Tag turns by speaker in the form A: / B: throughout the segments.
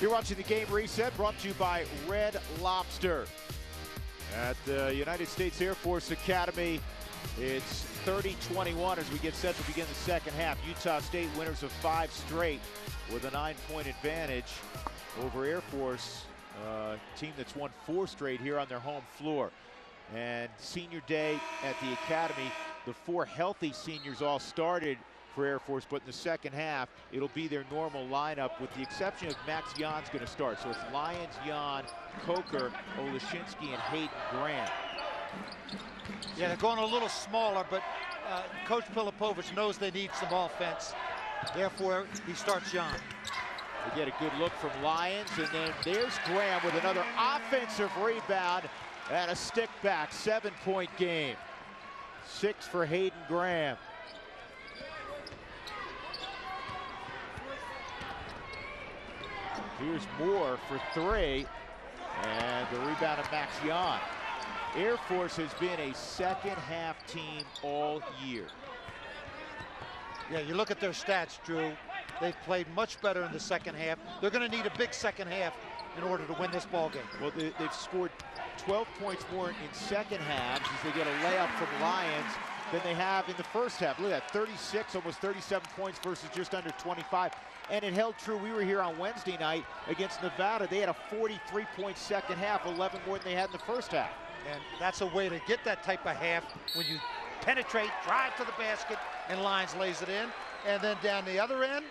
A: You're watching the Game Reset, brought to you by Red Lobster. At the United States Air Force Academy, it's 30-21 as we get set to begin the second half. Utah State winners of 5 straight with a 9-point advantage over Air Force, team that's won 4 straight here on their home floor. And senior day at the Academy, the 4 healthy seniors all started for Air Force, but in the second half, it'll be their normal lineup with the exception of Max Jan's going to start. So it's Lyons, Jan, Coker, Oleshinsky, and Hayden Graham.
B: Yeah, they're going a little smaller, but Coach Pilipovich knows they need some offense. Therefore, he starts Jan.
A: They get a good look from Lyons, and then there's Graham with another offensive rebound and a stick back. 7-point game. 6 for Hayden Graham. Here's Moore for 3, and the rebound of Max Jan. Air Force has been a second-half team all year.
B: Yeah, you look at their stats, Drew. They've played much better in the second half. They're going to need a big second half in order to win this ball game.
A: Well, they've scored 12 points more in second halves as they get a layup from Lyons than they have in the first half. Look at that, 36, almost 37 points versus just under 25. And it held true. We were here on Wednesday night against Nevada. They had a 43-point second half, 11 more than they had in the first half.
B: And that's a way to get that type of half when you penetrate, drive to the basket, and Lyons lays it in. And then down the other end,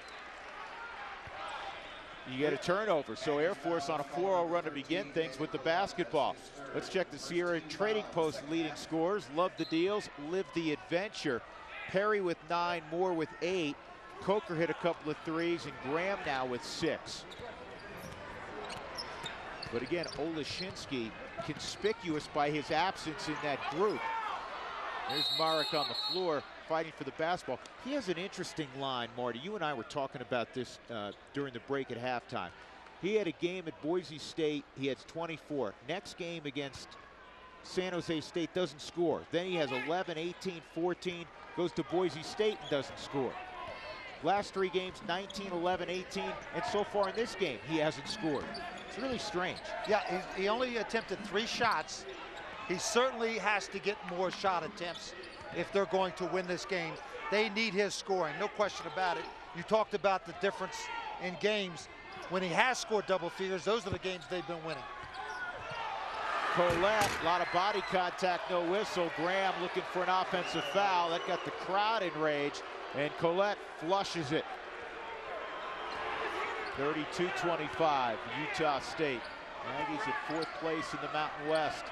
A: you get a turnover. So Air Force on a 4-0 run to begin things with the basketball. Let's check the Sierra Trading Post leading scores. Love the deals, live the adventure. Perry with 9, Moore with 8. Coker hit a couple of threes, and Graham now with 6. But again, Oleshinsky conspicuous by his absence in that group. There's Marek on the floor fighting for the basketball. He has an interesting line, Marty. You and I were talking about this during the break at halftime. He had a game at Boise State. He has 24. Next game against San Jose State, doesn't score. Then he has 11, 18, 14, goes to Boise State and doesn't score. Last 3 games, 19, 11, 18, and so far in this game, he hasn't scored. It's really strange.
B: Yeah, he only attempted 3 shots. He certainly has to get more shot attempts if they're going to win this game. They need his scoring, no question about it. You talked about the difference in games. When he has scored double figures, those are the games they've been winning.
A: Colette, a lot of body contact, no whistle. Graham looking for an offensive foul. That got the crowd enraged, and Colette flushes it. 32-25, Utah State. Aggies at 4th place in the Mountain West.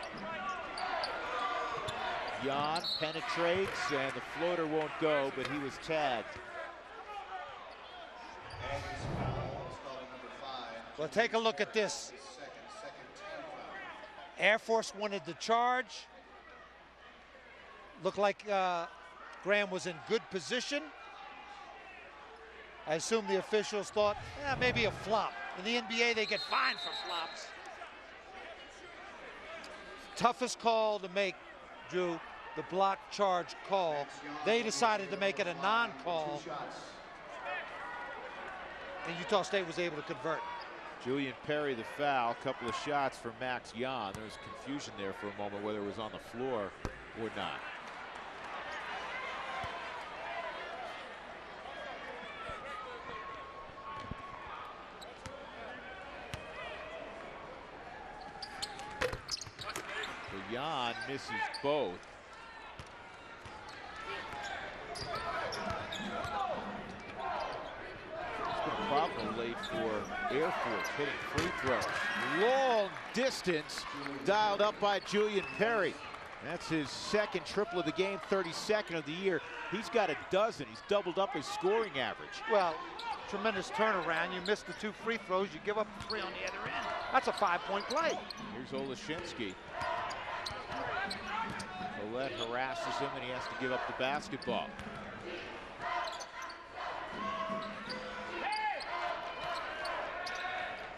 A: Jan penetrates, and the floater won't go, but he was tagged.
B: Well, take a look at this. Air Force wanted the charge. Looked like Graham was in good position. I assume the officials thought, maybe a flop. In the NBA, they get fined for flops. Toughest call to make, Drew, the block charge call. They decided to make it a non-call, and Utah State was able to convert.
A: Julian Perry the foul, couple of shots for Max Jan. There was confusion there for a moment whether it was on the floor or not. So Jan misses both. Problem late for Air Force, hitting free throws. Long distance dialed up by Julian Perry. That's his 2nd triple of the game, 32nd of the year. He's got a dozen. He's doubled up his scoring average.
B: Well, tremendous turnaround. You missed the 2 free throws. You give up 3 on the other end. That's a 5-point play.
A: Here's Oleshinsky. Colette harasses him, and he has to give up the basketball.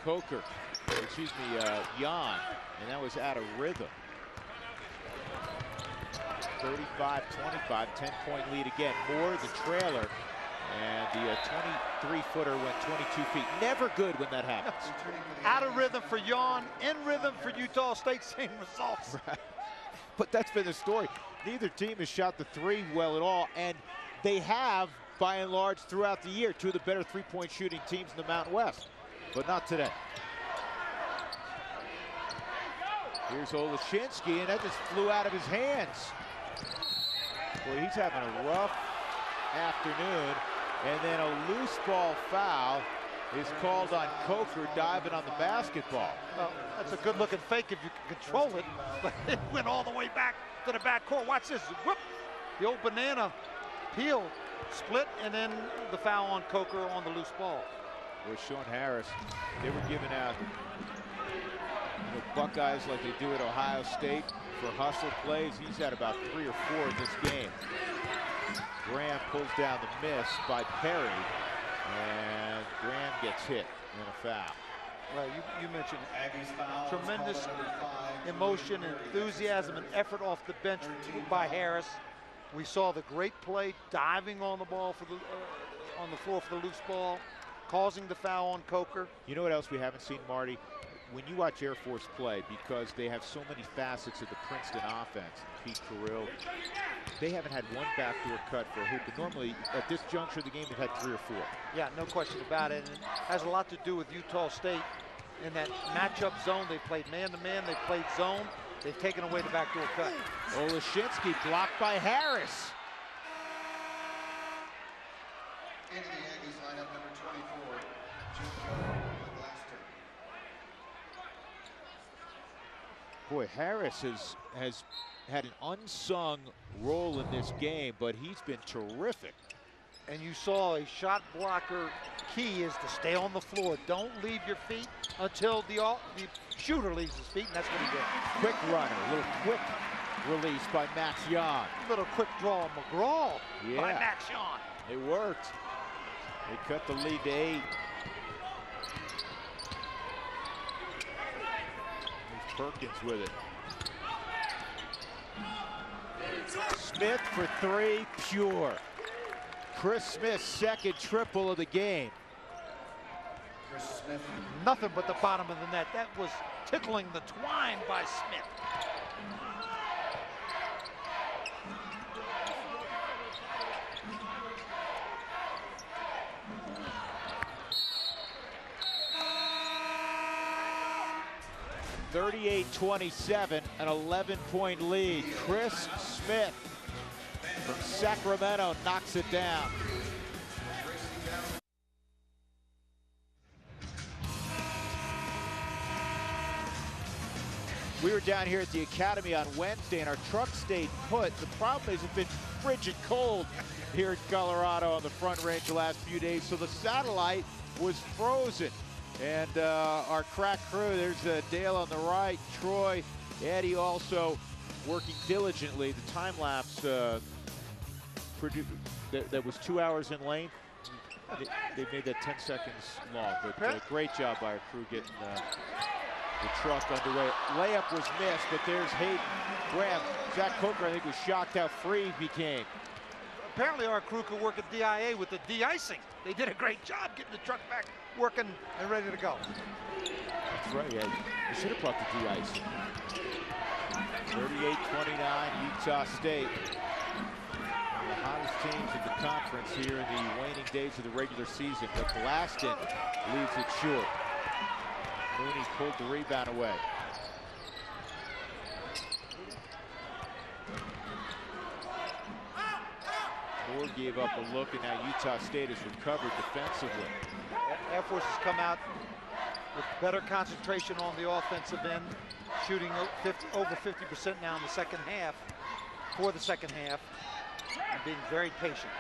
A: Coker, Jan, and that was out of rhythm. 35-25, 10-point lead again. Moore, the trailer, And the 23-footer went 22 feet. Never good when that happens.
B: Out of rhythm for Yon, in rhythm for Utah State, same results.
A: Right. But that's been the story. Neither team has shot the three well at all, and they have, by and large, throughout the year, two of the better three-point shooting teams in the Mountain West, but not today. Here's Olashinsky, and that just flew out of his hands. Boy, he's having a rough afternoon. And then a loose ball foul is called on Coker diving on the basketball.
B: Well, that's a good-looking fake if you can control it, but it went all the way back to the backcourt. Watch this. Whoop! The old banana peel split, and then the foul on Coker on the loose ball.
A: With Sean Harris, they were giving out Buckeyes like they do at Ohio State for hustle plays. He's had about 3 or 4 in this game. Graham pulls down the miss by Perry, and Graham gets hit in a foul.
B: Well, you mentioned tremendous emotion, enthusiasm, and effort off the bench by Harris. We saw the great play, diving on the ball for the on the floor for the loose ball, causing the foul on Coker.
A: You know what else we haven't seen, Marty? When you watch Air Force play, because they have so many facets of the Princeton offense, Pete Carrill, they haven't had one backdoor cut for a hoop. But normally, at this juncture of the game, they've had 3 or 4. Yeah,
B: no question about it. And it has a lot to do with Utah State in that matchup zone. They played man-to-man. They played zone. They've taken away the backdoor cut.
A: Olashinsky blocked by Harris.
C: Into the Aggies lineup, number 24, Joe Blaster.
A: Boy, Harris has had an unsung role in this game, but he's been terrific.
B: And you saw a shot blocker key is to stay on the floor. Don't leave your feet until the shooter leaves his feet, and that's what he did.
A: Quick runner, a little quick release by Max Yon.
B: Little quick draw on McGraw by Max Yon.
A: It worked. They cut the lead to 8. Here's Perkins with it. Smith for 3, pure. Chris Smith's second triple of the game.
C: Chris Smith.
B: Nothing but the bottom of the net. That was tickling the twine by Smith.
A: (38-27), an 11-point lead. Chris Smith from Sacramento knocks it down. We were down here at the Academy on Wednesday, and our truck stayed put. The problem is it's been frigid cold here in Colorado on the Front Range the last few days, so the satellite was frozen. And our crack crew, there's Dale on the right, Troy, Eddie also working diligently. The time-lapse that was 2 hours in length, they made that 10 seconds long. But great job by our crew getting the truck underway. Layup was missed, but there's Hayden Graham. Zach Coker, I think, was shocked how free he became.
B: Apparently our crew could work at DIA with the de-icing. They did a great job getting the truck back working and ready to go.
A: That's right, yeah. You should have brought the de-icing. 38-29, Utah State. One of the hottest teams in the conference here in the waning days of the regular season, but Blaston leaves it short. Mooney pulled the rebound away. Moore gave up a look, and now Utah State has recovered defensively.
B: Air Force has come out with better concentration on the offensive end, shooting over 50% now in the second half, for the second half, and being very patient.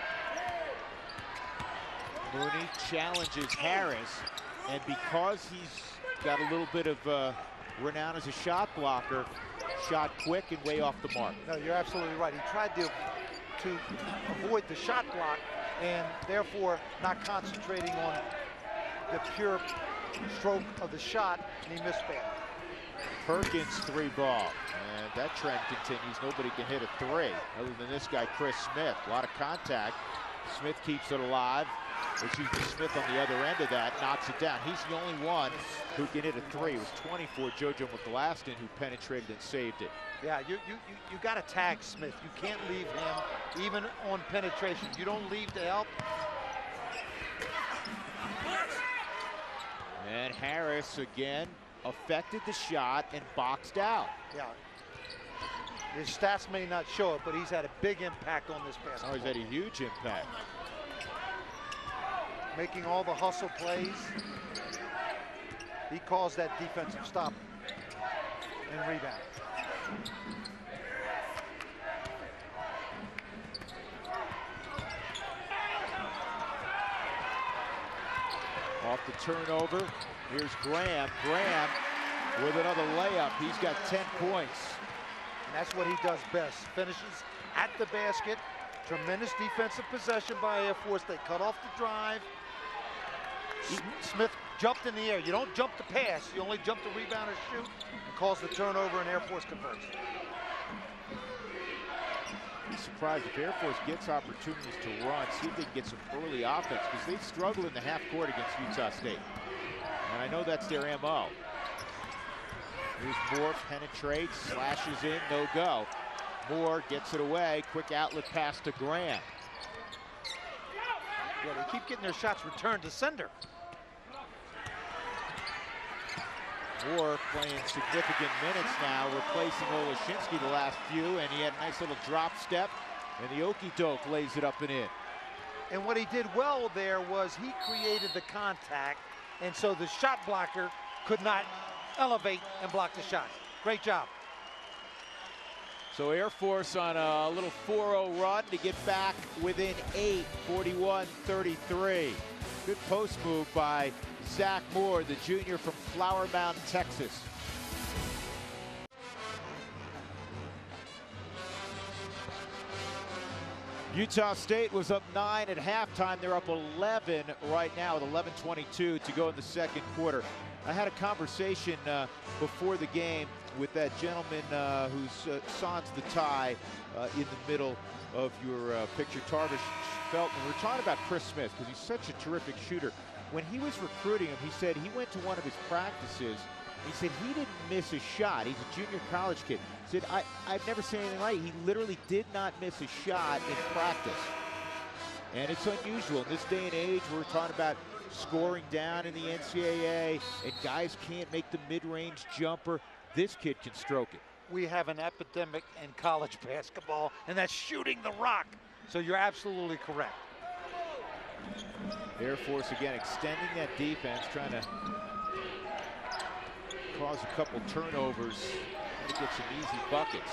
A: Mooney challenges Harris, and because he's got a little bit of renown as a shot blocker, shot quick and way off the mark.
B: No, you're absolutely right. He tried to avoid the shot block and therefore not concentrating on the pure stroke of the shot, and he missed bad.
A: Perkins 3 ball, and that trend continues. Nobody can hit a 3 other than this guy, Chris Smith. A lot of contact. Smith keeps it alive. Excuse me, Smith on the other end of that knocks it down. He's the only one who can hit a three. It was 24 JoJo McGlaston who penetrated and saved it.
B: Yeah, you got to tag Smith. You can't leave him even on penetration. You don't leave to help.
A: And Harris again affected the shot and boxed out.
B: Yeah. His stats may not show it, but he's had a big impact on this basketball.
A: Oh, he's had a huge impact.
B: Making all the hustle plays. He caused that defensive stop and rebound.
A: Off the turnover, here's Graham. Graham with another layup. He's got 10 points.
B: And that's what he does best. Finishes at the basket. Tremendous defensive possession by Air Force. They cut off the drive. Smith jumped in the air. You don't jump to pass. You only jump to rebound or shoot. And calls the turnover, and Air Force converts.
A: I'm surprised if Air Force gets opportunities to run, see if they can get some early offense, because they struggle in the half court against Utah State. And I know that's their MO. Here's Moore, penetrates, slashes in, no go. Moore gets it away, quick outlet pass to Graham.
B: Yeah, they keep getting their shots returned to sender.
A: Moore playing significant minutes now, replacing Olashinsky the last few, and he had a nice little drop step, and the okey-doke lays it up and in.
B: And what he did well there was he created the contact, and so the shot blocker could not elevate and block the shot. Great job.
A: So Air Force on a little 4-0 run to get back within 8, 41-33. Good post move by Zach Moore, the junior from Flower Mound, Texas. Utah State was up 9 at halftime. They're up 11 right now with 11:22 to go in the second quarter. I had a conversation before the game with that gentleman who's sans the tie in the middle of your picture, Tarvish Felton. We were talking about Chris Smith because he's such a terrific shooter. When he was recruiting him, he said he went to one of his practices. He said he didn't miss a shot. He's a junior college kid. He said, I've never seen anything like it. He literally did not miss a shot in practice. And it's unusual. In this day and age, we're talking about scoring down in the NCAA, and guys can't make the mid-range jumper. This kid can stroke it.
B: We have an epidemic in college basketball, and that's shooting the rock. So you're absolutely correct.
A: Air Force again extending that defense, trying to cause a couple turnovers to get some easy buckets.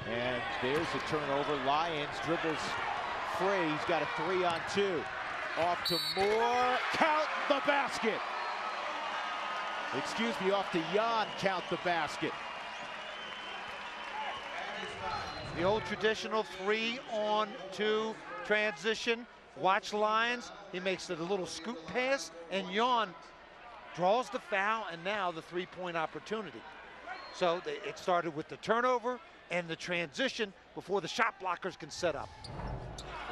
A: And there's a turnover. Lyons dribbles free. He's got a 3-on-2. Off to Moore. Count the basket. Excuse me, off to Jan. Count the basket.
B: The old traditional 3-on-2 transition. Watch Lyons. He makes it a little scoop pass, and Jan draws the foul, and now the three-point opportunity. So it started with the turnover and the transition before the shot blockers can set up.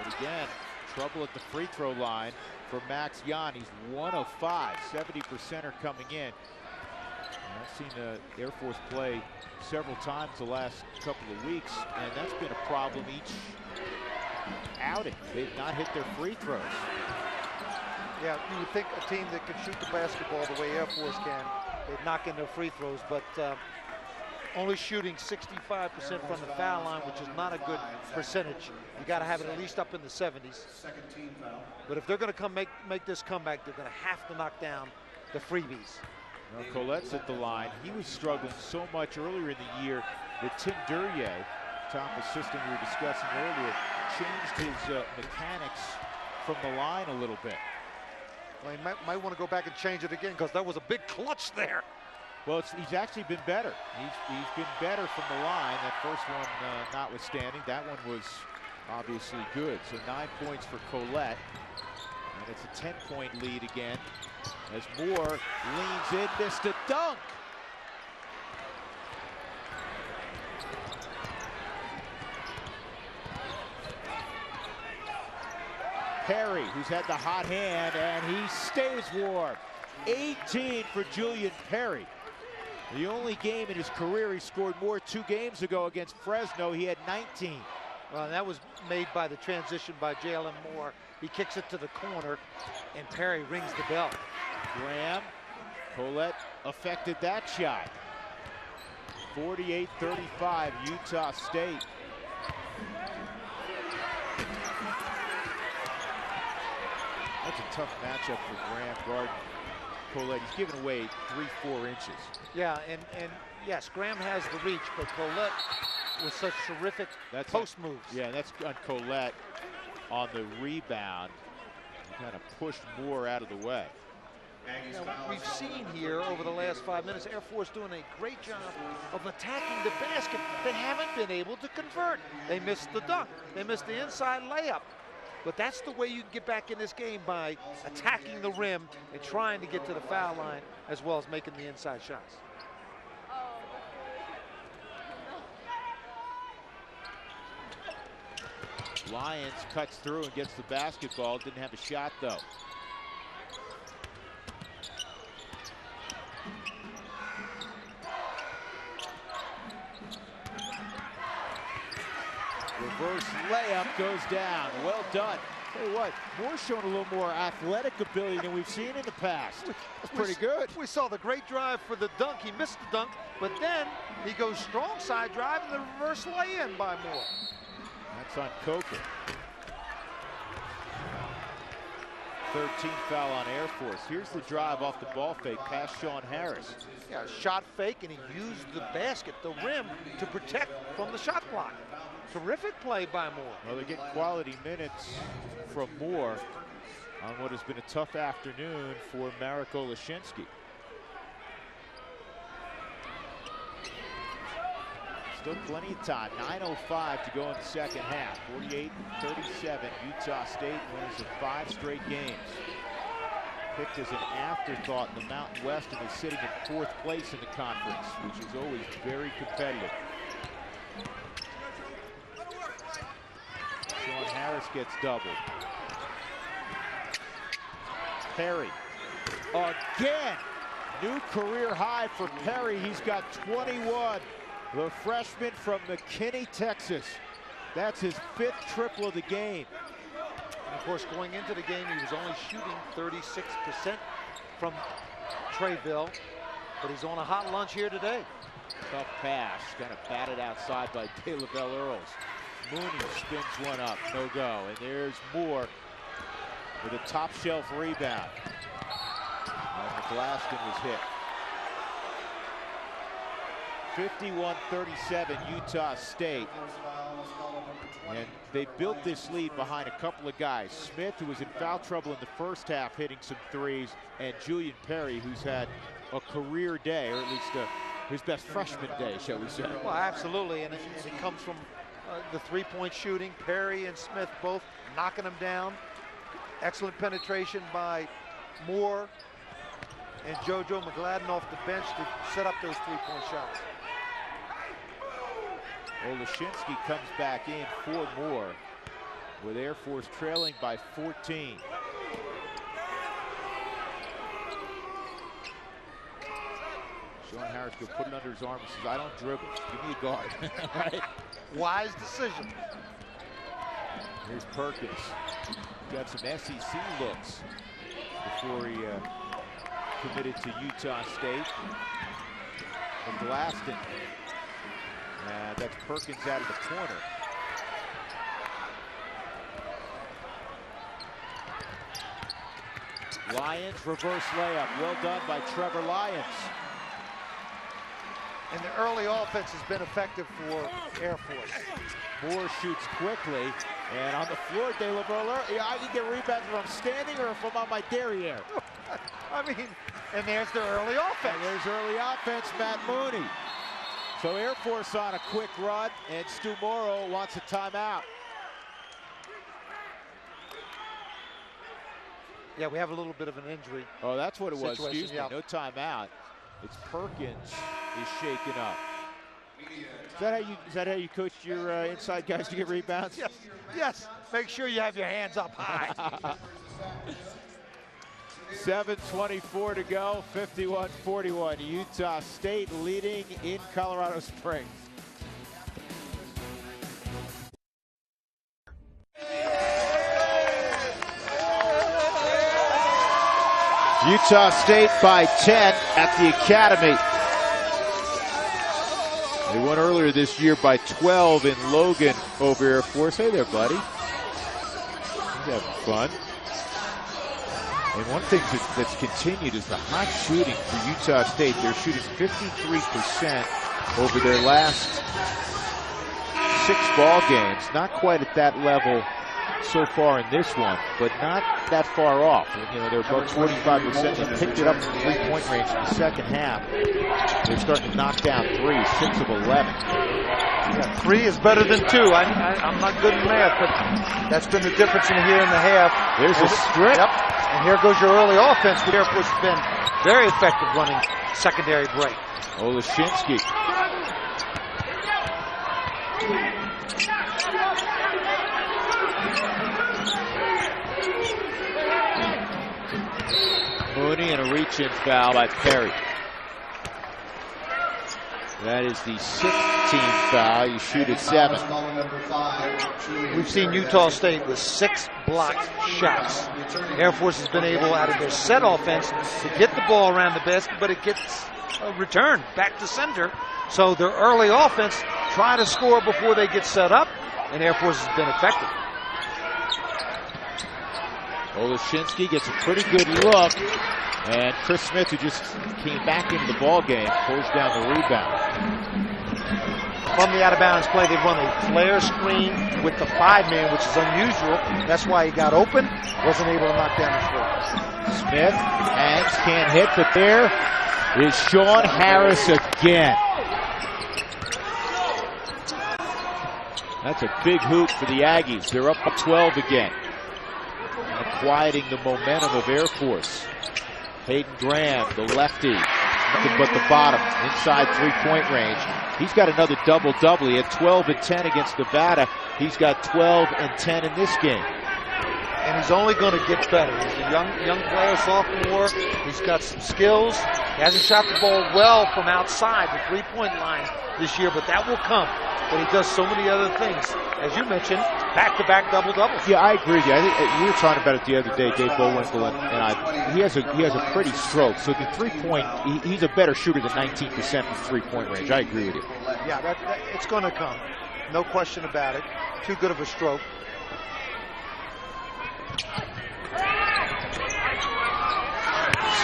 A: But again, trouble at the free throw line for Max Jan. He's 1 of 5, 70% are coming in. And I've seen the Air Force play several times the last couple of weeks, and that's been a problem each outing. They've not hit their free throws.
B: Yeah, you would think a team that can shoot the basketball the way Air Force can, they'd knock in their free throws, but only shooting 65% from the foul line, which is not a good percentage. You got to have it at least up in the 70s. But if they're going to make this comeback, they're going to have to knock down the freebies.
A: Now, Colette's at the line. He was struggling so much earlier in the year that Tim Duryea, top assistant we were discussing earlier, changed his mechanics from the line a little bit.
B: Well, he might want to go back and change it again, because that was a big clutch there.
A: Well, he's actually been better. He's been better from the line. That first one notwithstanding. That one was obviously good. So 9 points for Colette. And it's a 10-point lead again as Moore leans in, missed a dunk. Perry, who's had the hot hand, and he stays warm. 18 for Julian Perry. The only game in his career he scored more 2 games ago against Fresno. He had 19.
B: Well, that was made by the transition by Jalen Moore. He kicks it to the corner, and Perry rings the bell.
A: Graham, Colette affected that shot. 48-35, Utah State. That's a tough matchup for Graham guarding Colette. He's given away 3-4 inches.
B: Yeah, and yes, Graham has the reach, but Colette with such terrific post moves.
A: Yeah, that's on Colette on the rebound. He kind of pushed Moore out of the way.
B: Now, we've seen here over the last 5 minutes, Air Force doing a great job of attacking the basket. They haven't been able to convert. They missed the dunk. They missed the inside layup. But that's the way you can get back in this game, by attacking the rim and trying to get to the foul line as well as making the inside shots.
A: Lyons cuts through and gets the basketball. Didn't have a shot, though. Reverse layup goes down. Well done. Tell you what, Moore's shown a little more athletic ability than we've seen in the past. That's pretty good.
B: We saw the great drive for the dunk. He missed the dunk, but then he goes strong side drive and the reverse lay-in by Moore.
A: That's on Coker. 13th foul on Air Force. Here's the drive off the ball fake past Sean Harris.
B: Yeah, shot fake, and he used the basket, the rim, to protect from the shot clock. Terrific play by Moore.
A: Well, they get quality minutes from Moore on what has been a tough afternoon for Marek Oleszynski. Still plenty of time. 9:05 to go in the second half. 48-37. Utah State wins in 5 straight games. Picked as an afterthought in the Mountain West and is sitting in 4th place in the conference, which is always very competitive. Sean Harris gets doubled. Perry again. New career high for Perry. He's got 21. The freshman from McKinney, Texas. That's his 5th triple of the game.
B: And of course, going into the game, he was only shooting 36% from Treyville, but he's on a hot lunch here today.
A: Tough pass, kind of batted outside by De La Belle Earls. Mooney spins one up, no go. And there's Moore with a top shelf rebound. And McGlaston was hit. 51-37 Utah State. And they built this lead behind a couple of guys. Smith, who was in foul trouble in the first half, hitting some threes, and Julian Perry, who's had a career day, or at least his best freshman day, shall we say.
B: Well, absolutely, and it comes from the three-point shooting. Perry and Smith both knocking them down. Excellent penetration by Moore and JoJo McGladden off the bench to set up those three-point shots.
A: Oleszynski comes back in for Moore, with Air Force trailing by 14. Sean Harris could put it under his arm and says, I don't dribble, give me a guard. Right?
B: Wise decision.
A: Here's Perkins. Got some SEC looks before he committed to Utah State. McGlaston. That's Perkins out of the corner. Lyons, reverse layup. Well done by Trevor Lyons.
B: And the early offense has been effective for Air Force.
A: Moore shoots quickly, and on the floor, De La Belle, I can get rebounds if I'm standing or if I'm on my derriere.
B: I mean, and there's the early offense.
A: And there's early offense, Matt Mooney. So Air Force on a quick run, and Stu Morrow wants a timeout.
B: Yeah, we have a little bit of an injury.
A: Oh, that's what it was. Excuse me,
B: yeah.
A: no timeout. It's Perkins is shaken up.
C: Media
A: Is that how you coached your inside guys to get rebounds?
B: Yes, yes. Make sure you have your hands up high.
A: 7:24 to go, 51-41. Utah State leading in Colorado Springs. Utah State by 10 at the Academy. They won earlier this year by 12 in Logan over Air Force. Hey there, buddy. He's having fun. And one thing that's continued is the hot shooting for Utah State. They're shooting 53% over their last 6 ball games. Not quite at that level so far in this one, but not that far off. You know, they're above 45%. They picked it up in the three-point range in the second half. They're starting to knock down threes, 6 of 11.
B: Yeah, 3 is better than 2. I'm not good in math, but that's been the difference in here in the half.
A: There's a strip.
B: Yep. And here goes your early offense. The Air Force has been very effective running secondary break.
A: Olashinsky. Mooney and a reach-in foul by Perry. That is the 6th team foul. You shoot at 7.
B: We've seen Utah State with 6 blocked shots. Air Force has been able, out of their set offense, to get the ball around the basket, but it gets a return back to center. So their early offense try to score before they get set up, and Air Force has been effective.
A: Olashinsky gets a pretty good look, and Chris Smith, who just came back into the ball game, pulls down the rebound.
B: From the out-of-bounds play, they run a flare screen with the 5-man, which is unusual. That's why he got open, wasn't able to knock down the three.
A: Smith hangs, can't hit, but there is Sean Harris again. That's a big hoop for the Aggies. They're up by 12 again. Quieting the momentum of Air Force. Hayden Graham, the lefty, nothing but the bottom, inside three-point range. He's got another double-double. He had 12 and 10 against Nevada. He's got 12 and 10 in this game.
B: And he's only going to get better. He's a young player, sophomore. He's got some skills. He hasn't shot the ball well from outside the three-point line this year, but that will come. But he does so many other things. As you mentioned, back-to-back double-doubles.
A: Yeah, I agree with you. I think we were talking about it the other day, Dave Bowinkle and I. He has a pretty stroke. So the three-point, he's a better shooter than 19% from three-point range. I agree with you.
B: Yeah, it's going to come. No question about it. Too good of a stroke.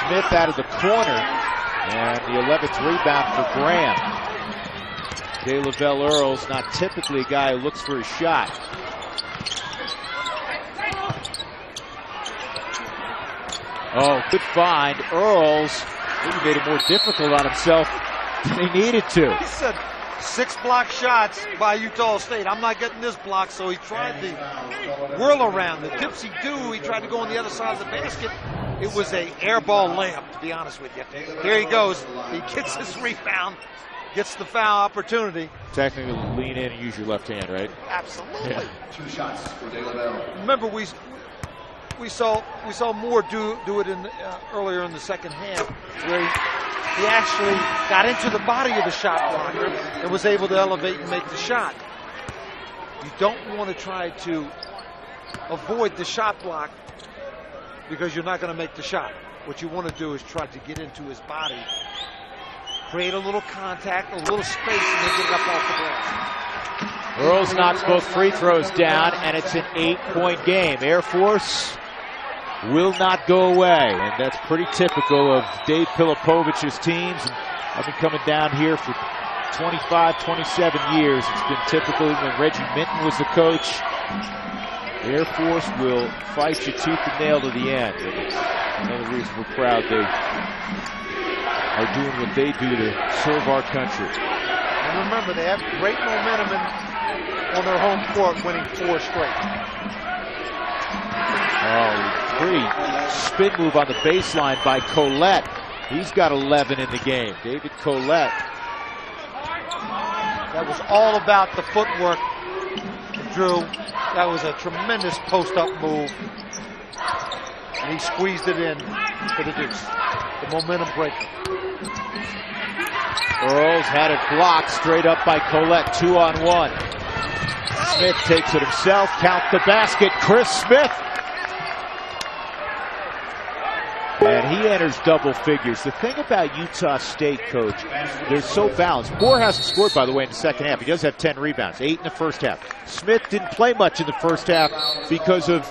A: Smith out of the corner, and the 11th rebound for Graham. De Lavelle Earls, not typically a guy who looks for a shot. Oh, good find. Earls, he made it more difficult on himself than he needed to.
B: He said 6 block shots by Utah State. I'm not getting this block, so he tried the whirl around, the tipsy-do. He tried to go on the other side of the basket. It was a air ball layup, to be honest with you. Here he goes. He gets his rebound. Gets the foul opportunity.
A: Technically, lean in and use your left hand, right?
B: Absolutely.
A: Yeah.
C: 2 shots for De Lavelle.
B: Remember, we saw Moore do it in earlier in the second half, where he actually got into the body of the shot blocker and was able to elevate and make the shot. You don't want to try to avoid the shot block because you're not going to make the shot. What you want to do is try to get into his body, create a little contact, a little space, and then get it up off the glass.
A: Earls knocks both free throws down, and it's an 8-point game. Air Force will not go away, and that's pretty typical of Dave Pilipovich's teams. And I've been coming down here for 25, 27 years. It's been typical when Reggie Minton was the coach. Air Force will fight you tooth and nail to the end. And it's another reason we're proud they are doing what they do to serve our country.
B: And remember, they have great momentum on their home court, winning 4 straight.
A: Oh, pretty spin move on the baseline by Collette. He's got 11 in the game. David Collette.
B: That was all about the footwork. Drew, that was a tremendous post-up move. And he squeezed it in for the deuce. The momentum breaker.
A: Earls had it blocked straight up by Collette, 2-on-1. Smith takes it himself, count the basket, Chris Smith. And he enters double figures. The thing about Utah State, Coach, they're so balanced. Moore hasn't scored, by the way, in the second half. He does have 10 rebounds, 8 in the first half. Smith didn't play much in the first half because of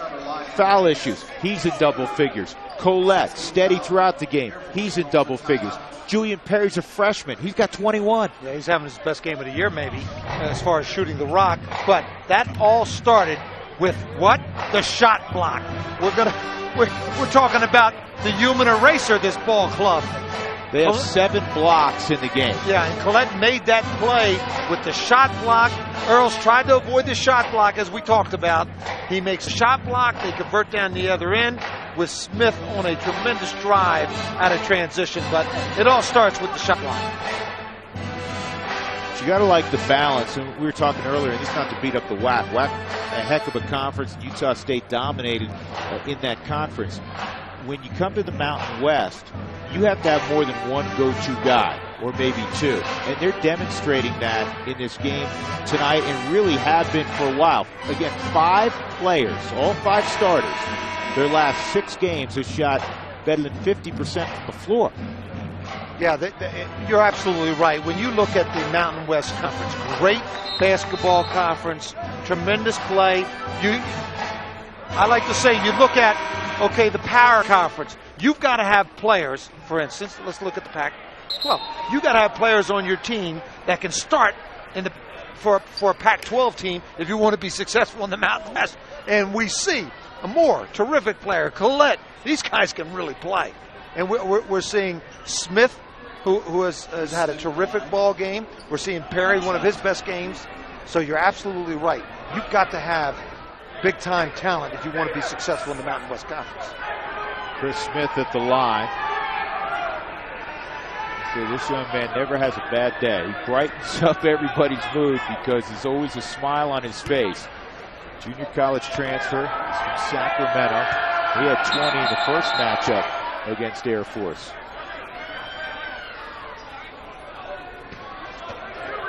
A: foul issues. He's in double figures. Collette, steady throughout the game. He's in double figures. Julian Perry's a freshman. He's got 21.
B: Yeah, he's having his best game of the year, maybe, as far as shooting the rock. But that all started with what? The shot block. We're talking about the human eraser, this ball club.
A: They have 7 blocks in the game.
B: Yeah, and Collette made that play with the shot block. Earls tried to avoid the shot block, as we talked about. He makes a shot block. They convert down the other end with Smith on a tremendous drive out of transition. But it all starts with the shot block.
A: You got to like the balance. And we were talking earlier, and this is not to beat up the WAC. WAC, a heck of a conference. Utah State dominated in that conference. When you come to the Mountain West, you have to have more than one go-to guy, or maybe 2. And they're demonstrating that in this game tonight, and really have been for a while. Again, 5 players, all 5 starters, their last 6 games have shot better than 50% from the floor.
B: Yeah, you're absolutely right. When you look at the Mountain West Conference, great basketball conference, tremendous play. I like to say, you look at, okay, the Power Conference. You've got to have players, for instance, let's look at the Pac-12. You've got to have players on your team that can start for a Pac-12 team if you want to be successful in the Mountain West. And we see a Moore, terrific player, Collette. These guys can really play. And we're seeing Smith, who has had a terrific ball game. We're seeing Perry, one of his best games. So you're absolutely right. You've got to have big-time talent if you want to be successful in the Mountain West Conference.
A: Chris Smith at the line. So this young man never has a bad day. He brightens up everybody's mood because there's always a smile on his face. Junior college transfer. He's from Sacramento. He had 20 in the first matchup against Air Force.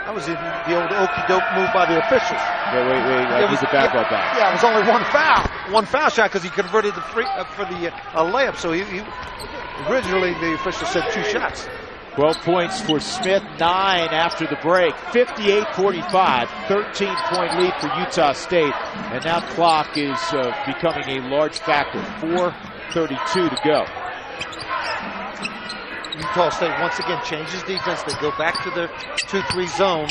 B: That was the old okey-doke move by the officials.
A: Wait. He's a bad ball back.
B: Yeah, it was only one foul shot because he converted for the layup. So he originally the official said 2 shots.
A: 12 points for Smith, 9 after the break. 58-45, 13-point lead for Utah State. And now clock is becoming a large factor. 4:32 to go.
B: Utah State once again changes defense. They go back to their 2-3 zone.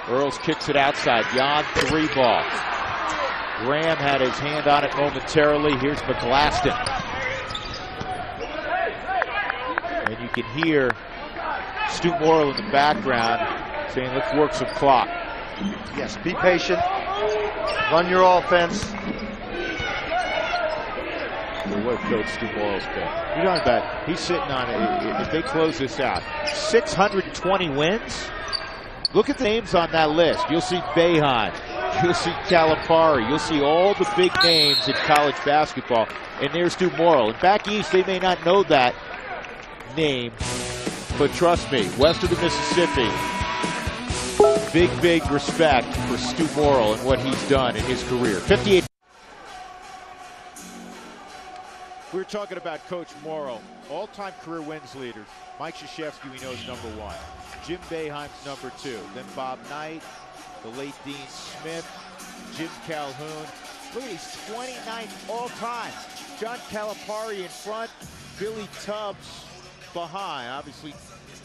A: Earls kicks it outside. Jan 3 ball. Graham had his hand on it momentarily. Here's McGlaston. And you can hear Stu Morrill in the background saying, let's work some clock.
B: Yes, be patient. Run your offense.
A: What coach Stu Morrill's been. You're talking about, he's sitting on it. If they close this out, 620 wins. Look at the names on that list. You'll see Boeheim. You'll see Calipari. You'll see all the big names in college basketball. And there's Stu Morrill. And back east, they may not know that name, but trust me, west of the Mississippi, big respect for Stu Morrill and what he's done in his career. 58. We were talking about Coach Morrill, all-time career wins leader. Mike Krzyzewski, we know, is number 1. Jim Boeheim's number 2. Then Bob Knight, the late Dean Smith, Jim Calhoun. Look at he's 29th all-time. John Calipari in front, Billy Tubbs behind. Obviously,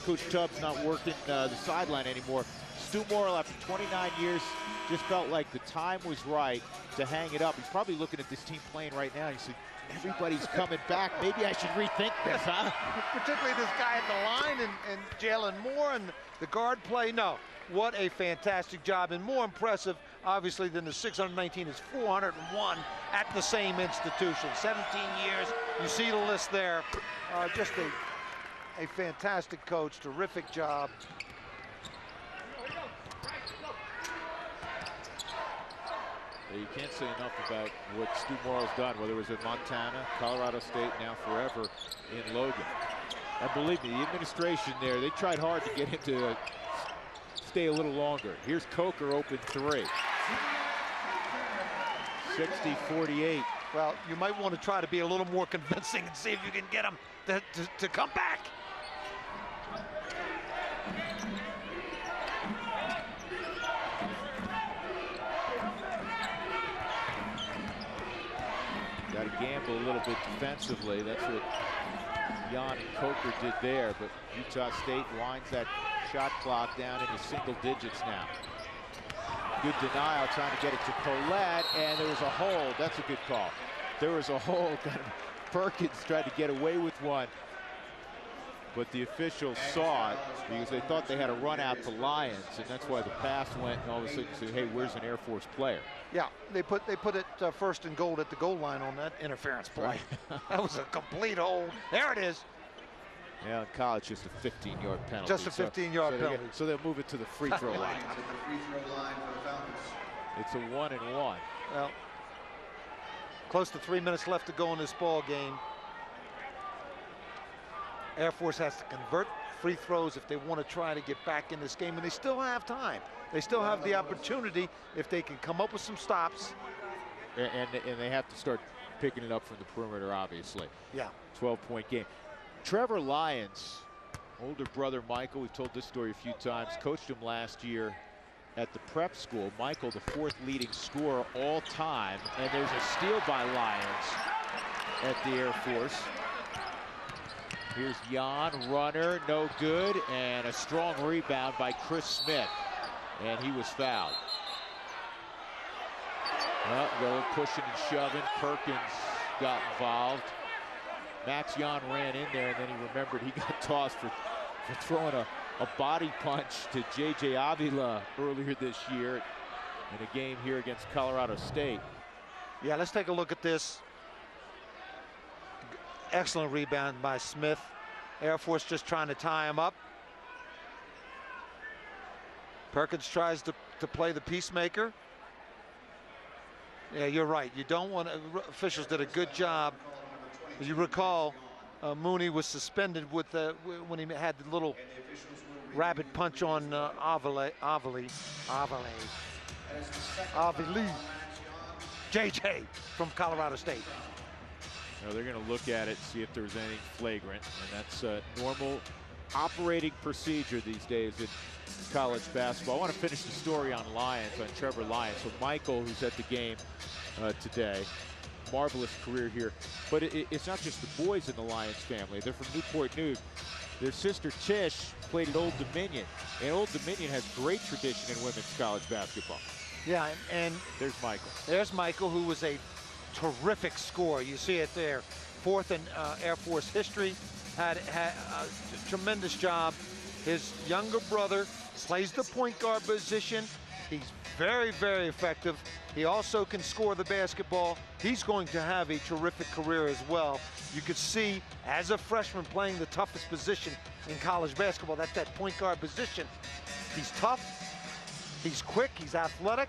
A: Coach Tubbs not working the sideline anymore. Stu Morrill, after 29 years, just felt like the time was right to hang it up. He's probably looking at this team playing right now. He said, everybody's coming back. Maybe I should rethink this, huh?
B: Particularly this guy at the line and Jalen Moore and the guard play. No, what a fantastic job, and more impressive, obviously, than the 619 is 401 at the same institution. 17 years. You see the list there. Just a a fantastic coach, terrific job.
A: You can't say enough about what Stu Morrill's done, whether it was at Montana, Colorado State, now forever in Logan. And believe me, the administration there, they tried hard to get him to stay a little longer. Here's Coker, open three. 60-48.
B: Well, you might want to try to be a little more convincing and see if you can get him to come back.
A: Got to gamble a little bit defensively. That's what Jan and Coker did there. But Utah State winds that shot clock down into single digits now. Good denial, trying to get it to Collette, and there was a hold. That's a good call. There was a hold. Perkins tried to get away with one, but the officials saw it because they thought they had a run out to Lyons, and that's why the pass went and all of a sudden said, hey, where's an Air Force player?
B: Yeah, they put it first and goal at the goal line on that interference play. Right. That was a complete hold. There it is.
A: Yeah, in college, just a 15-yard penalty.
B: Just a 15-yard penalty.
A: So they'll move it to the free throw line. It's a 1-and-1.
B: Well, close to 3 minutes left to go in this ball game. Air Force has to convert free throws if they want to try to get back in this game, and they still have time. They still have the opportunity if they can come up with some stops.
A: And they have to start picking it up from the perimeter, obviously.
B: Yeah.
A: 12-point game. Trevor Lyons, older brother Michael, we've told this story a few times, coached him last year at the prep school. Michael, the fourth leading scorer all time, and there's a steal by Lyons at the Air Force. Here's Jan, runner, no good, and a strong rebound by Chris Smith, and he was fouled. Well, they're pushing and shoving. Perkins got involved. Max Jan ran in there, and then he remembered he got tossed for throwing a body punch to J.J. Avila earlier this year in a game here against Colorado State.
B: Yeah, let's take a look at this. Excellent rebound by Smith. Air Force just trying to tie him up. Perkins tries to play the peacemaker. Yeah, you're right. You don't want to. Officials did a good job. As you recall, Mooney was suspended with when he had the little rabbit punch on Avila. JJ from Colorado State.
A: Now they're going to look at it, see if there's anything flagrant, and that's a normal operating procedure these days in college basketball. I want to finish the story on Lyons, on Trevor Lyons. So Michael, who's at the game today, marvelous career here. But it's not just the boys in the Lyons family. They're from Newport News. Their sister Tish played at Old Dominion, and Old Dominion has great tradition in women's college basketball.
B: Yeah, and
A: there's Michael.
B: There's Michael, who was a terrific scorer. You see it there. Fourth in Air Force history. Had a tremendous job. His younger brother plays the point guard position. He's very, very effective. He also can score the basketball. He's going to have a terrific career as well. You could see, as a freshman, playing the toughest position in college basketball. That's that point guard position. He's tough. He's quick. He's athletic.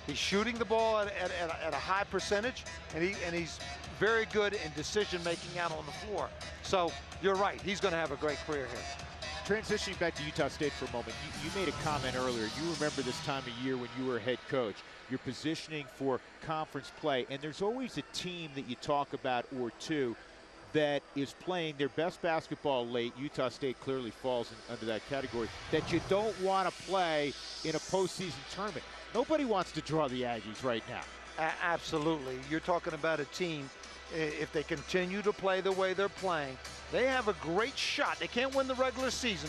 B: He's shooting the ball at a high percentage, and he's very good in decision-making out on the floor. So you're right. He's going to have a great career here.
A: Transitioning back to Utah State for a moment, you made a comment earlier. You remember this time of year when you were head coach. You're positioning for conference play, and there's always a team that you talk about or two that is playing their best basketball late. Utah State clearly falls under that category, that you don't want to play in a postseason tournament. Nobody wants to draw the Aggies right now.
B: Absolutely. You're talking about a team, if they continue to play the way they're playing, they have a great shot. They can't win the regular season,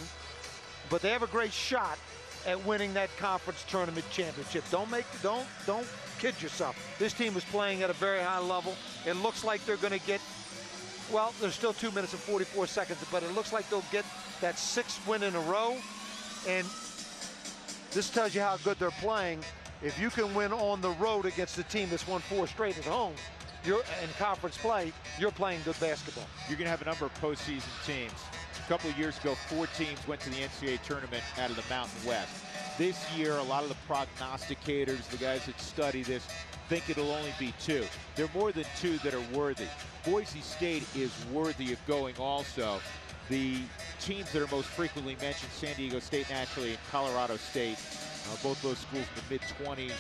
B: but they have a great shot at winning that conference tournament championship. Don't kid yourself. This team is playing at a very high level. It looks like they're going to get, well, there's still 2 minutes and 44 seconds, but it looks like they'll get that 6th win in a row. And this tells you how good they're playing. If you can win on the road against a team that's won 4 straight at home, you're in conference play, you're playing good basketball.
A: You're going to have a number of postseason teams A couple of years ago, 4 teams went to the NCAA tournament out of the Mountain West. This year, a lot of the prognosticators, the guys that study this, think it'll only be 2. There are more than 2 that are worthy. Boise State is worthy of going also. The teams that are most frequently mentioned, San Diego State naturally and Colorado State, both those schools in the mid-20s,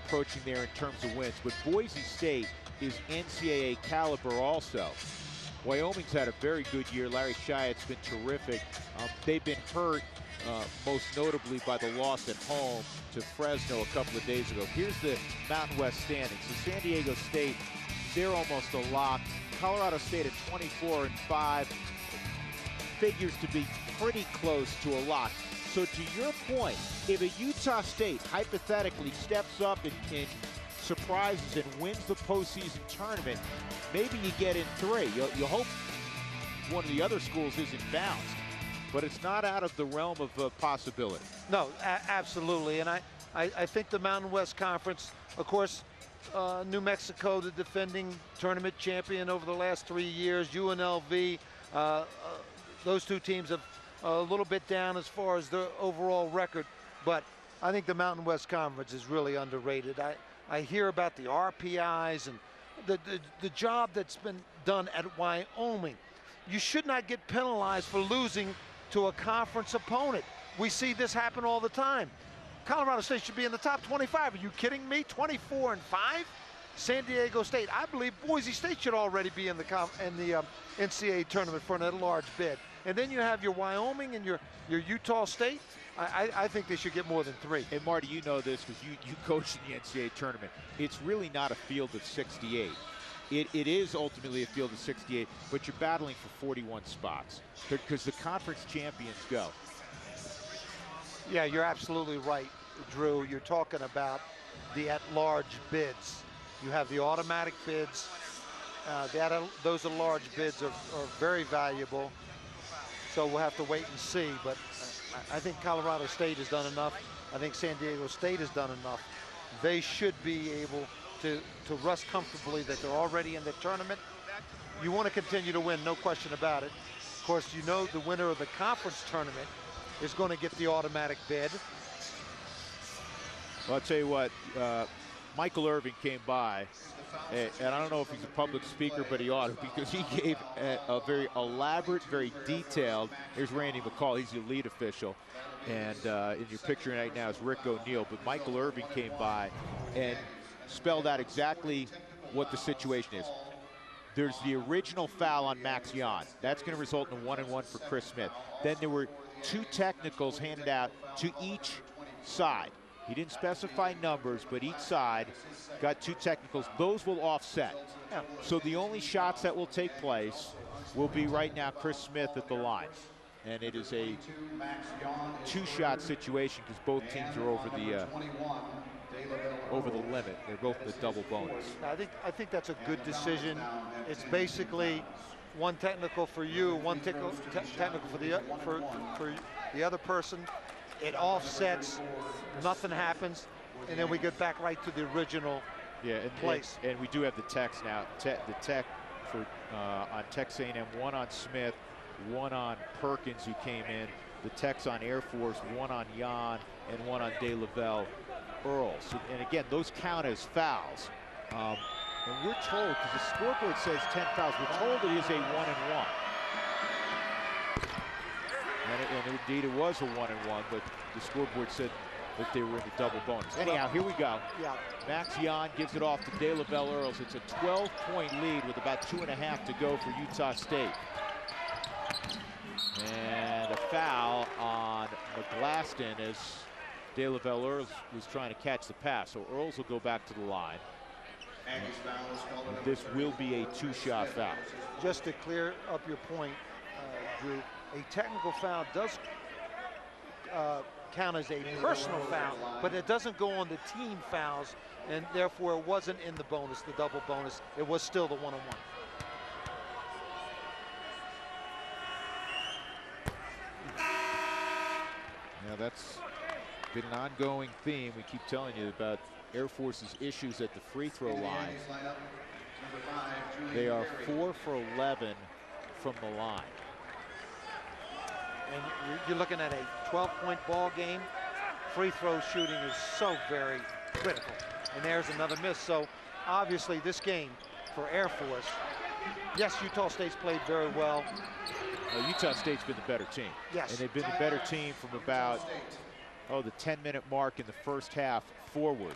A: approaching there in terms of wins. But Boise State is NCAA caliber also. Wyoming's had a very good year. Larry Shiatt's been terrific. They've been hurt, most notably by the loss at home to Fresno a couple of days ago. Here's the Mountain West standings. So San Diego State, they're almost a lock. Colorado State at 24-5 figures to be pretty close to a lock. So to your point, if a Utah State hypothetically steps up and surprises and wins the postseason tournament, maybe you get in 3. You hope one of the other schools isn't bounced, but it's not out of the realm of possibility.
B: No, absolutely. And I think the Mountain West Conference, of course, New Mexico, the defending tournament champion over the last 3 years, UNLV, those 2 teams have a little bit down as far as their overall record, but I think the Mountain West Conference is really underrated. I hear about the RPIs and the job that's been done at Wyoming. You should not get penalized for losing to a conference opponent. We see this happen all the time. Colorado State should be in the top 25. Are you kidding me? 24-5? San Diego State. I believe Boise State should already be in the NCAA tournament for an at-large bid. And then you have your Wyoming and your Utah State. I think they should get more than 3.
A: And Marty, you know this because you coached in the NCAA tournament. It's really not a field of 68. It is ultimately a field of 68, but you're battling for 41 spots because the conference champions go.
B: Yeah, you're absolutely right, Drew. You're talking about the at-large bids. You have the automatic bids. Those at-large bids are very valuable. So we'll have to wait and see, but I think Colorado State has done enough. I think San Diego State has done enough. They should be able to rest comfortably that they're already in the tournament. You want to continue to win, no question about it. Of course, you know the winner of the conference tournament is going to get the automatic bid.
A: Well, I'll tell you what, Michael Irvin came by, and I don't know if he's a public speaker, but he ought to, because he gave a very elaborate, very detailed, here's Randy McCall, he's the lead official, and in your picture right now is Rick O'Neill, but Michael Irvin came by and spelled out exactly what the situation is. There's the original foul on Max Jan. That's going to result in a 1-and-1 for Chris Smith. Then there were 2 technicals handed out to each side. He didn't specify numbers, but each side got 2 technicals. Those will offset.
B: Yeah.
A: So the only shots that will take place will be right now Chris Smith at the line. And it is a 2-shot situation because both teams are over the limit. They're both in the double bonus.
B: I think that's a good decision. It's basically 1 technical for you, 1 technical for the other person. It offsets, nothing happens, and then we get back right to the original place.
A: And we do have the techs now. The tech for on Texas A&M, 1 on Smith, 1 on Perkins, who came in. The techs on Air Force, 1 on Jan, and 1 on De La Belle Earl. So, and again, those count as fouls. And we're told, because the scoreboard says 10 fouls, we're told it is a 1-and-1. And indeed it was a 1-and-1, but the scoreboard said that they were in the double bonus. Anyhow, here we go.
B: Yeah.
A: Max Jan gives it off to De La Belle Earls. It's a 12-point lead with about 2.5 to go for Utah State. And a foul on McGlaston as De La Belle Earls was trying to catch the pass. So Earls will go back to the line. This will be a 2-shot foul.
B: Just to clear up your point, Drew, a technical foul does count as a personal foul, but it doesn't go on the team fouls, and therefore it wasn't in the bonus, the double bonus. It was still the 1-on-1.
A: Now that's been an ongoing theme. We keep telling you about Air Force's issues at the free throw line. They are 4 for 11 from the line.
B: And you're looking at a 12-point ball game. Free throw shooting is so very critical. And there's another miss. So obviously this game for Air Force, yes, Utah State's played very well.
A: Utah State's been the better team.
B: Yes.
A: And they've been the better team from about, the 10-minute mark in the first half forward.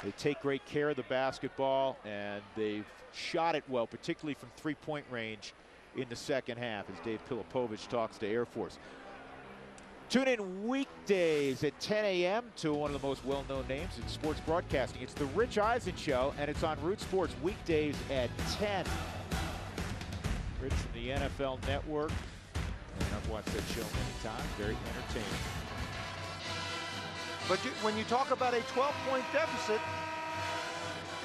A: They take great care of the basketball, and they've shot it well, particularly from three-point range in the second half, as Dave Pilipovich talks to Air Force. Tune in weekdays at 10 a.m. to one of the most well-known names in sports broadcasting. It's the Rich Eisen Show, and it's on Root Sports weekdays at 10. Rich from the NFL Network, and I've watched that show many times. Very entertaining.
B: But when you talk about a 12-point deficit,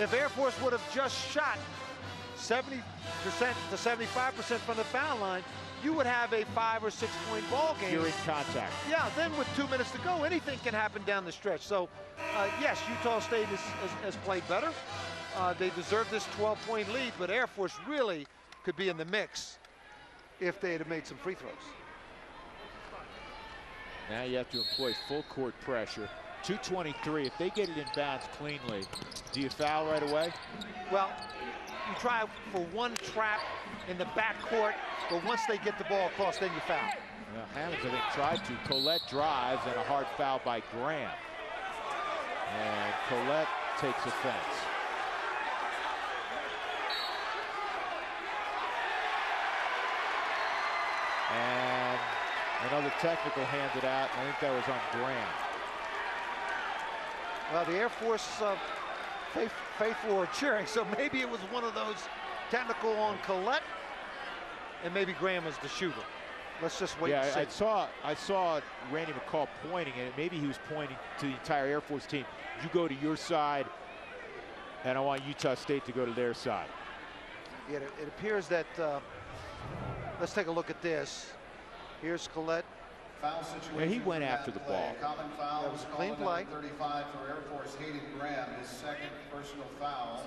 B: if Air Force would have just shot 70% to 75% from the foul line, you would have a 5 or 6 point ball game.
A: You're in contact.
B: Yeah, then with 2 minutes to go, anything can happen down the stretch. So, yes, Utah State has played better. They deserve this 12-point lead, but Air Force really could be in the mix if they had made some free throws.
A: Now you have to employ full court pressure. 2:23. If they get it in bounds cleanly, do you foul right away?
B: Well, you try for one trap in the backcourt, but once they get the ball across, then you foul.
A: Well, Hammonds, I think, tried to. Collette drives, and a hard foul by Graham. And Collette takes offense. And another technical handed out, and I think that was on Graham.
B: Well, the Air Force faithful are cheering, so maybe it was one of those technical on Collette, and maybe Graham is the shooter. Let's just wait and see.
A: I saw Randy McCall pointing, and maybe he was pointing to the entire Air Force team. You go to your side, and I want Utah State to go to their side.
B: Yeah, it appears that, let's take a look at this. Here's Collette.
C: Foul situation.
A: Yeah, he went after the ball.
C: Common foul.
B: That was a clean play.
C: 35 for Air Force, Hayden Graham, his second personal foul.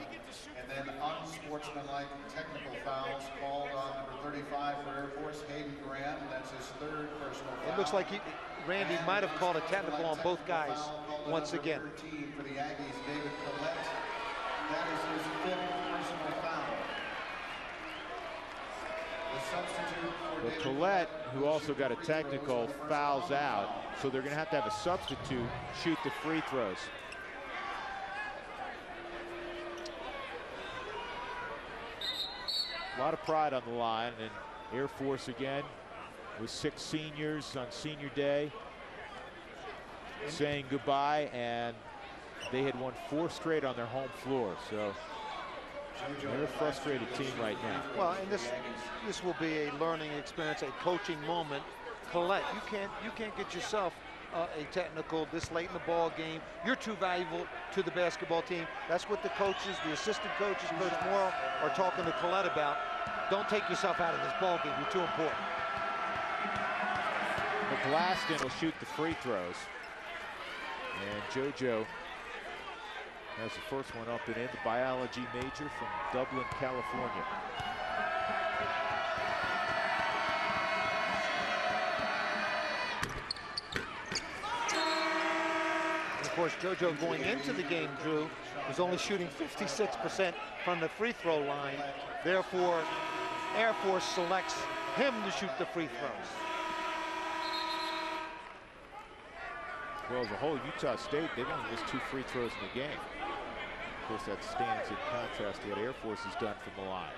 C: And then unsportsmanlike technical fouls called on number 35 for Air Force, Hayden Graham. That's his third personal foul.
B: It looks like Randy might have called a technical on both guys once again.
C: 13 for the Aggies, David Collette. That is his fifth personal foul. The substitute for
A: But Collette, who also got a technical, fouls out, so they're going to have a substitute shoot the free throws. A lot of pride on the line, and Air Force again with 6 seniors on senior day saying goodbye, and they had won 4 straight on their home floor, so they're a frustrated team right now.
B: Well, and this will be a learning experience, a coaching moment. Collette, you can't get yourself a technical this late in the ball game. You're too valuable to the basketball team. That's what the coaches, the assistant coaches, Coach Morrow, are talking to Collette about. Don't take yourself out of this ball game. You're too important.
A: McGlaston will shoot the free throws, and JoJo has the first one up and in, the biology major from Dublin, California.
B: And of course, JoJo going into the game, Drew, was only shooting 56% from the free throw line. Therefore, Air Force selects him to shoot the free throws.
A: Well, as a whole, Utah State, they've only missed 2 free throws in the game. Of course, that stands in contrast to what Air Force has done from the line.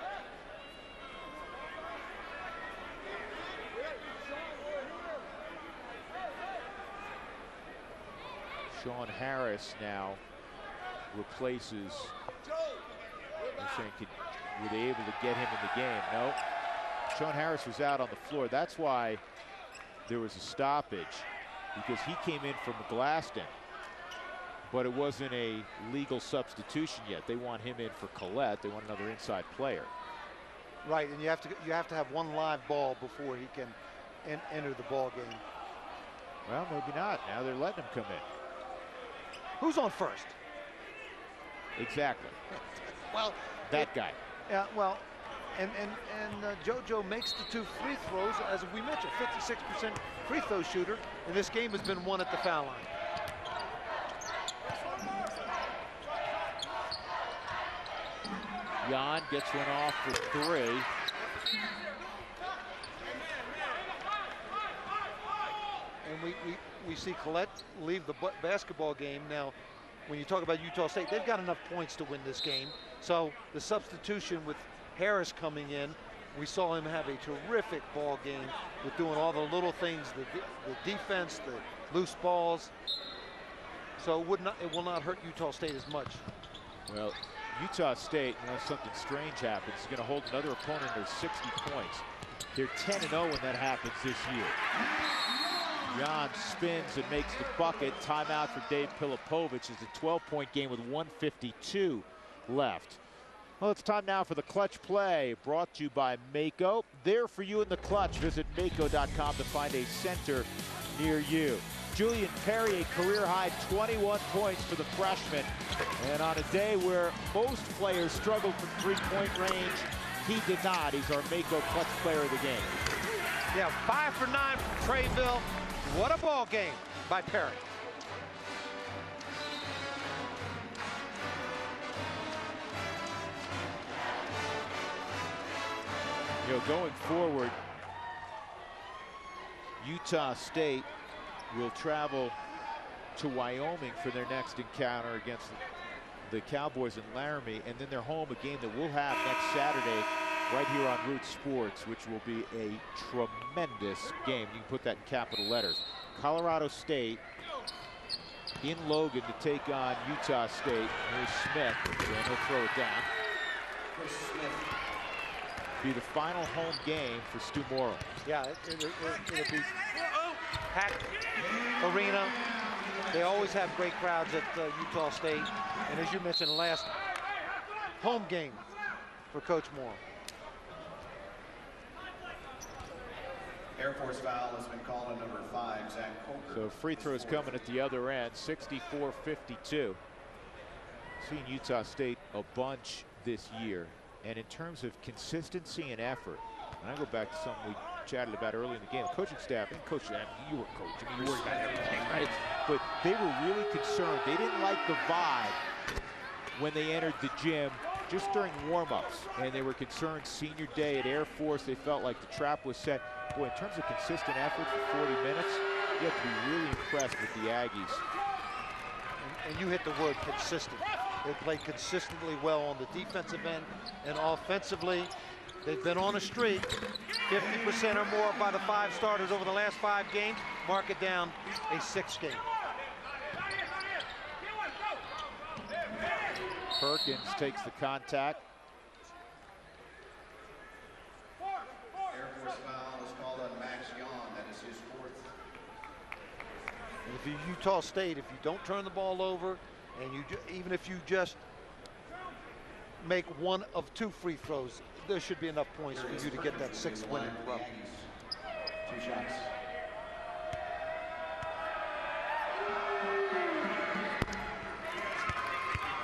A: Sean Harris now replaces. They're saying, were they able to get him in the game? No. Sean Harris was out on the floor. That's why there was a stoppage, because he came in for McGlaston, but it wasn't a legal substitution yet. They want him in for Collette. They want another inside player.
B: Right, and you have to have one live ball before he can enter the ball game.
A: Well, maybe not. Now they're letting him come in.
B: Who's on first?
A: Exactly.
B: Well,
A: that guy.
B: Yeah, well, JoJo makes the 2 free throws, as we mentioned, 56% free throw shooter, and this game has been won at the foul line.
A: Jan gets one off for 3.
B: And we see Collette leave the basketball game. Now, when you talk about Utah State, they've got enough points to win this game. So the substitution with Harris coming in, we saw him have a terrific ball game with doing all the little things, the defense, the loose balls. So it will not hurt Utah State as much.
A: Well, Utah State, unless something strange happens, is going to hold another opponent under 60 points. They're 10-0 when that happens this year. Jan spins and makes the bucket. Timeout for Dave Pilipovich. It's a 12-point game with 1:52 left. Well, it's time now for the Clutch Play, brought to you by Mako. There for you in the clutch. Visit Mako.com to find a center near you. Julian Perry, a career-high 21 points for the freshman. And on a day where most players struggled from three-point range, he did not. He's our Mako Clutch Player of the game.
B: Yeah, 5 for 9 from Treyville. What a ball game by Perry.
A: You know, going forward, Utah State will travel to Wyoming for their next encounter against the Cowboys in Laramie, and then they're home, a game that we'll have next Saturday right here on Root Sports, which will be a tremendous game. You can put that in capital letters. Colorado State in Logan to take on Utah State. Here's Smith, and he'll throw it down. Be the final home game for Stu Morrill.
B: Yeah, it'll be packed arena. They always have great crowds at Utah State. And as you mentioned, the last home game for Coach Morrill.
C: Air Force foul has been called on number 5, Zach Coker.
A: So free throws coming at the other end, 64-52. Seen Utah State a bunch this year. And in terms of consistency and effort, and I go back to something we chatted about early in the game, the coaching staff, and Coach, you were coaching, you worried about everything, right? But they were really concerned. They didn't like the vibe when they entered the gym just during warm-ups, and they were concerned senior day at Air Force. They felt like the trap was set. Boy, in terms of consistent effort for 40 minutes, you have to be really impressed with the Aggies.
B: And you hit the word consistent. They played consistently well on the defensive end, and offensively, they've been on a streak. 50% or more by the 5 starters over the last 5 games. Mark it down, a 6th game.
A: Perkins takes the contact.
C: Air Force foul is called on Max Yon. That is his 4th.
B: And if you're Utah State, if you don't turn the ball over, and even if you just make 1 of 2 free throws, there should be enough points for you to get that 6th win in a row.
C: 2 shots.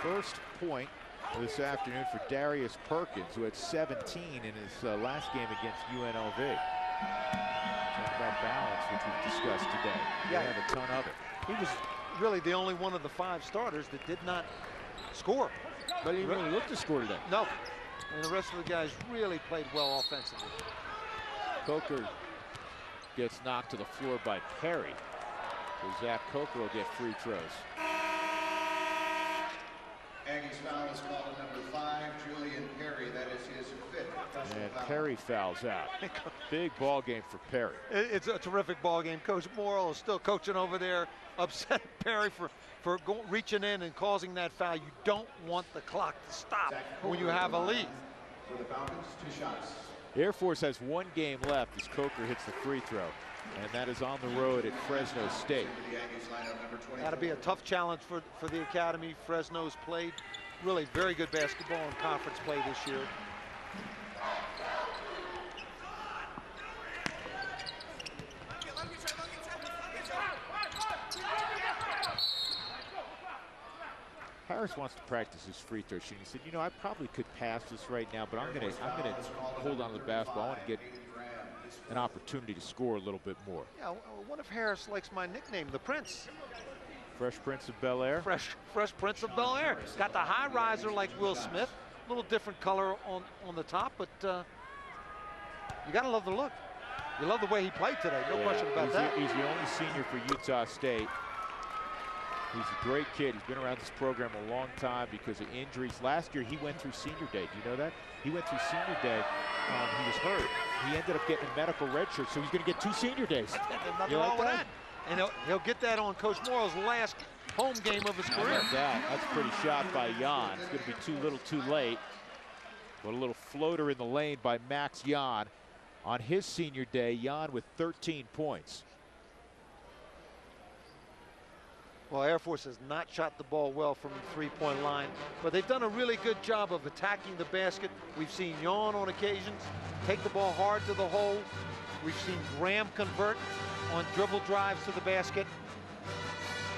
A: First point this afternoon for Darius Perkins, who had 17 in his last game against UNLV. Talk about balance, which we've discussed today.
B: Yeah,
A: they have a ton of it.
B: He was really the only one of the 5 starters that did not score.
A: But he didn't really look to score today.
B: No. And the rest of the guys really played well offensively.
A: Coker gets knocked to the floor by Perry. So Zach Coker will get free throws.
C: Aggies foul is called on number 5, Julian Perry. That is his 5th personal
A: And
C: foul.
A: Perry fouls out. Big ball game for Perry.
B: It's a terrific ball game. Coach Morrill is still coaching over there, upset Perry for reaching in and causing that foul. You don't want the clock to stop when you have a lead.
C: For the Falcons, 2 shots.
A: Air Force has 1 game left as Coker hits the free throw. And that is on the road at Fresno State.
C: The Aggies lineup number 24.
B: That'll be a tough challenge for the Academy. Fresno's played really very good basketball in conference play this year.
A: Harris wants to practice his free throw shooting. He said, you know, I probably could pass this right now, but I'm gonna hold on to the basketball. I want to get an opportunity to score a little bit more.
B: Yeah, what if Harris likes my nickname, the Prince?
A: Fresh Prince of Bel-Air?
B: Fresh Prince of Bel-Air. Got the high riser like Will Smith. A little different color on the top, but you gotta love the look. You love the way he played today, no question about that.
A: He's the only senior for Utah State. He's a great kid. He's been around this program a long time because of injuries. Last year, he went through senior day. Do you know that? He went through senior day. He was hurt. He ended up getting a medical redshirt, so he's going to get 2 senior days.
B: Nothing wrong with that. And he'll get that on Coach Morrow's last home game of his career.
A: That's pretty shot by Jan. It's going to be too little too late. But a little floater in the lane by Max Jan. On his senior day, Jan with 13 points.
B: Well, Air Force has not shot the ball well from the three-point line, but they've done a really good job of attacking the basket. We've seen Jan on occasions take the ball hard to the hole. We've seen Graham convert on dribble drives to the basket.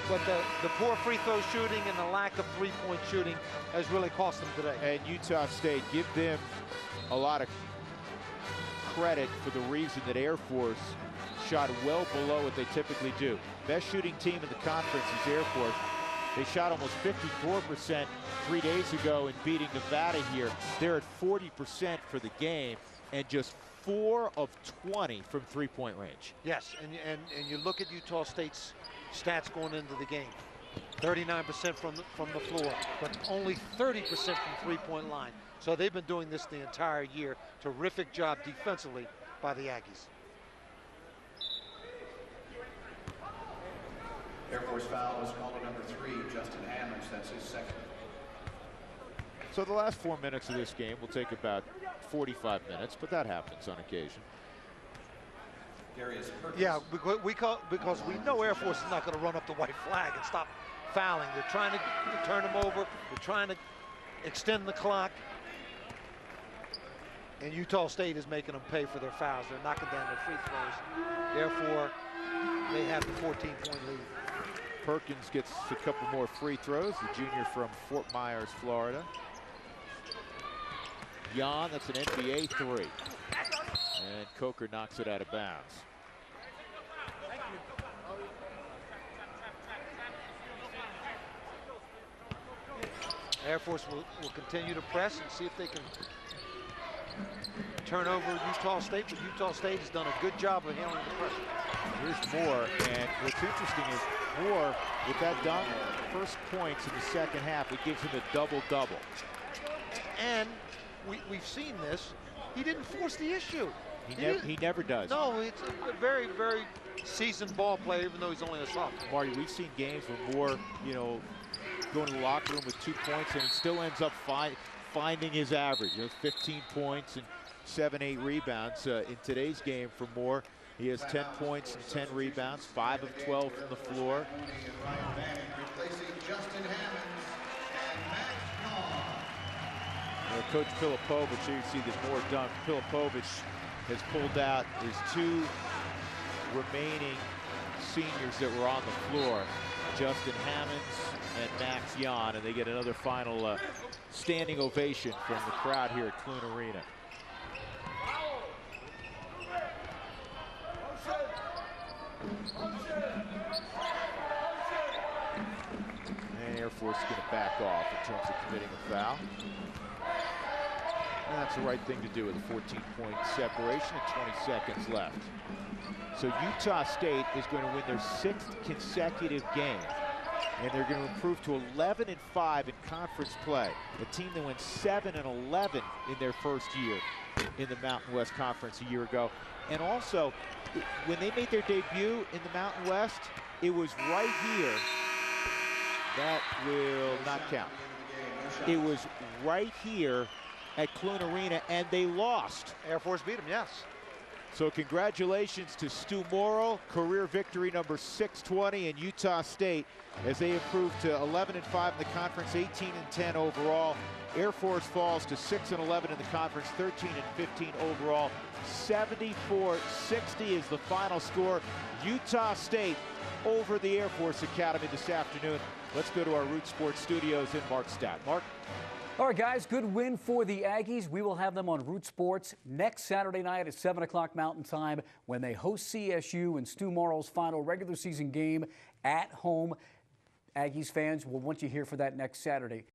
B: But the poor free throw shooting and the lack of three-point shooting has really cost them today.
A: And Utah State, give them a lot of credit for the reason that Air Force shot well below what they typically do. Best shooting team in the conference is Air Force. They shot almost 54% 3 days ago in beating Nevada here. They're at 40% for the game and just 4 of 20 from three-point range.
B: Yes, and you look at Utah State's stats going into the game. 39% from the floor, but only 30% from three-point line. So they've been doing this the entire year. Terrific job defensively by the Aggies.
C: Air Force foul was called on number 3, Justin Hammonds. That's his second.
A: So the last 4 minutes of this game will take about 45 minutes, but that happens on occasion.
B: Yeah, because we know Air Force is not going to run up the white flag and stop fouling. They're trying to turn them over. They're trying to extend the clock. And Utah State is making them pay for their fouls. They're knocking down their free throws. Therefore, they have the 14-point lead.
A: Perkins gets a couple more free throws, the junior from Fort Myers, Florida. Jan, that's an NBA 3. And Coker knocks it out of bounds.
B: Air Force will continue to press and see if they can turn over Utah State, but Utah State has done a good job of handling the pressure.
A: Here's Moore, and what's interesting is Moore, with that dunk, first points in the second half, it gives him a double-double.
B: And we've seen this. He didn't force the issue.
A: He never does.
B: No, it's a very, very seasoned ball player, even though he's only a sophomore.
A: Marty, we've seen games where Moore, you know, going to the locker room with 2 points, and he still ends up finding his average. You know, 15 points and 7-8 rebounds. In today's game for Moore, he has 10 points and 10 rebounds, 5 of 12 from the floor. Coach Pilipovich, here you see this Moore dunk. Pilipovich has pulled out his 2 remaining seniors that were on the floor, Justin Hammonds and Max Jan, and they get another final standing ovation from the crowd here at Clune Arena. And Air Force is going to back off in terms of committing a foul. And that's the right thing to do with a 14-point separation and 20 seconds left. So Utah State is going to win their 6th consecutive game, and they're going to improve to 11-5 in conference play. A team that went 7-11 in their first year in the Mountain West Conference a year ago. And also, when they made their debut in the Mountain West, it was right here. That will not count. It was right here at Clune Arena, and they lost.
B: Air Force beat them, yes.
A: So congratulations to Stu Morrill, career victory number 620 in Utah State as they improved to 11-5 in the conference, 18-10 overall. Air Force falls to 6-11 in the conference, 13-15 overall. 74-60 is the final score. Utah State over the Air Force Academy this afternoon. Let's go to our Root Sports studios in Markstadt. Mark?
D: All right, guys, good win for the Aggies. We will have them on Root Sports next Saturday night at 7 o'clock Mountain Time when they host CSU in Stu Morrill's final regular season game at home. Aggies fans will want you here for that next Saturday.